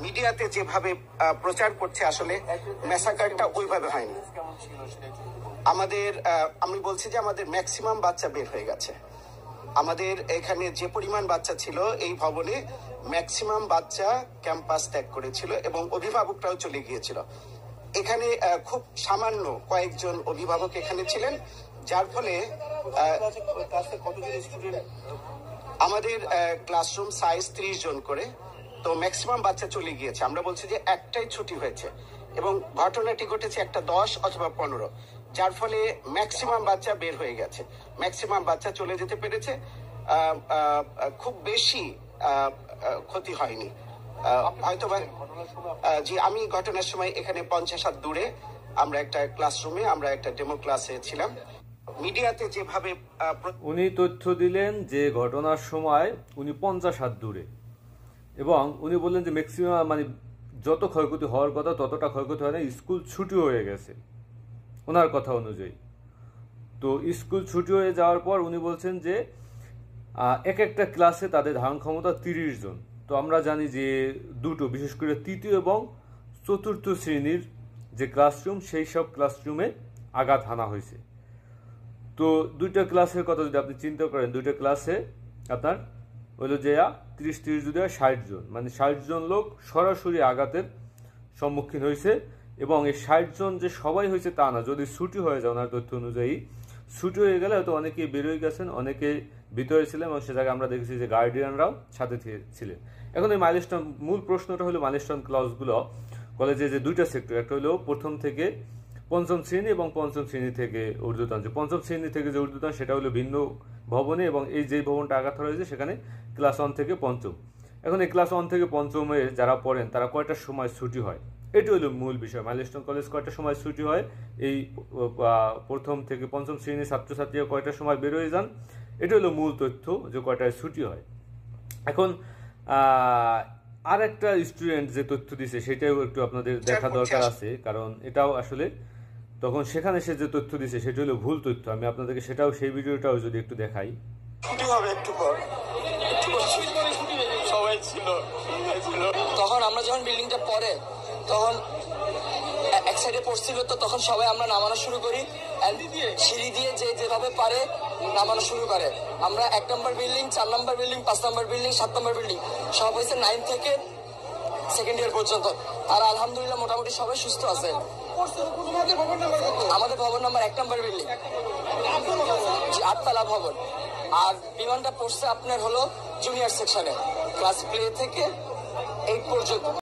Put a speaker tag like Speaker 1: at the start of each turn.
Speaker 1: মিডিয়াতে যেভাবে প্রচার করছে আসলে ম্যাসাকারটা ওইভাবে হয়নি। আমি বলছি যে আমাদের ম্যাক্সিমাম বাচ্চা বের হয়ে গেছে। আমাদের এখানে যে পরিমাণ বাচ্চা ছিল এই ভবনে ম্যাক্সিমাম বাচ্চা ক্যাম্পাস ত্যাগ করেছিল এবং অভিভাবকরাও চলে গিয়েছিল। এখানে খুব সামান্য কয়েকজন অভিভাবক এখানে ছিলেন, যার ফলে আমাদের ক্লাসরুম সাইজ 30 জন করে, তো ম্যাক্সিমাম বাচ্চা চলে গিয়েছে। আমরা বলছি যে একটাই ছুটি হয়েছে এবং ঘটনাটি ঘটেছে একটা 10 অথবা 15, যার ফলে ম্যাক্সিমাম বাচ্চা বের হয়ে গেছে, ম্যাক্সিমাম বাচ্চা চলে যেতে পেরেছে। খুব বেশি ক্ষতি হয়নি হয়তোবা। জি, আমি ঘটনার সময় এখানে 50 হাত দূরে আমরা একটা ক্লাসরুমে আমরা একটা ডেমো ক্লাসে ছিলাম। মিডিয়াতে যেভাবে
Speaker 2: উনি তথ্য দিলেন যে ঘটনার সময় উনি 50 হাত দূরে, এবং উনি বললেন যে ম্যাক্সিমাম মানে যত ক্ষয়ক্ষতি হওয়ার কথা ততটা ক্ষয়ক্ষতি হয় না, স্কুল ছুটি হয়ে গেছে ওনার কথা অনুযায়ী। তো স্কুল ছুটি হয়ে যাওয়ার পর উনি বলছেন যে এক একটা ক্লাসে তাদের ধারণ ক্ষমতা 30 জন। তো আমরা জানি যে দুটো, বিশেষ করে তৃতীয় এবং চতুর্থ শ্রেণীর যে ক্লাসরুম, সেই সব ক্লাসরুমে আঘাত হানা হয়েছে। তো দুইটা ক্লাসের কথা যদি আপনি চিন্তা করেন, দুইটা ক্লাসে আপনার হইল যে 30 যদি হয় 60 জন, মানে 60 জন লোক সরাসরি আঘাতের সম্মুখীন হয়েছে। এবং এই 60 জন যে সবাই হয়েছে তা না, যদি ছুটি হয়ে যায় ওনার তথ্য অনুযায়ী, ছুটি হয়ে গেলে হয়তো অনেকেই বেরোয় গেছেন, অনেকে ভিতরে ছিলেন এবং সে জায়গায় আমরা দেখেছি যে গার্ডিয়ানরাও সাথে ছিলেন। এখন এই মাইলস্টোন, মূল প্রশ্নটা হলো মাইলস্টোন ক্লাসগুলো কলেজে যে দুইটা সেক্টর, একটা হলো প্রথম থেকে পঞ্চম শ্রেণী এবং পঞ্চম শ্রেণী থেকে ঊর্ধ্বতন। যে পঞ্চম শ্রেণী থেকে যে ঊর্ধ্বতন সেটা হলো ভিন্ন ভবনে, এবং এই যে ভবনটা আঘাত করা হয়েছে সেখানে ক্লাস 1 থেকে পঞ্চম। এখন এই ক্লাস 1 থেকে পঞ্চমে যারা পড়েন তারা কয়টার সময় ছুটি হয়, এটি হলো মূল বিষয়। মাইলস্টোন কলেজ কয়টার সময় ছুটি হয়, এই প্রথম থেকে পঞ্চম শ্রেণীর ছাত্রছাত্রীরা কয়টার সময় বেরোয় যান, এটা হলো মূল তথ্য যে কয়টায় ছুটি হয়। এখন আর একটা স্টুডেন্ট যে তথ্য দিছে সেটাও একটু আপনাদের দেখা দরকার আছে, কারণ এটাও আসলে তখন সেখানে সে যে তথ্য দিছে সেটা হলো ভুল তথ্য। আমি আপনাদেরকে সেটাও, সেই ভিডিওটাও যদি একটু দেখাই।
Speaker 1: ছুটি হবে একটু পর, সবাই ছিল
Speaker 3: তখন আমরা যখন বিল্ডিংটা পড়ে তখন এক সাইডে পড়ছিল, তো তখন সবাই আমরা নামানো শুরু করি, সিঁড়ি দিয়ে যে যেভাবে পারে নামানো শুরু করে। আমরা 1 নম্বর বিল্ডিং, 4 নম্বর বিল্ডিং, 5 নম্বর বিল্ডিং, 7 নম্বর বিল্ডিং, সব হয়েছে 9 থেকে সেকেন্ড ইয়ার পর্যন্ত। আর আলহামদুলিল্লাহ মোটামুটি সবাই সুস্থ আছে। আমাদের ভবন নাম্বার 1 নম্বর বিল্ডিং, 8 তলা ভবন। আর বিমানটা পড়ছে আপনার হলো জুনিয়র সেকশনে, ক্লাস প্লে থেকে 8 পর্যন্ত।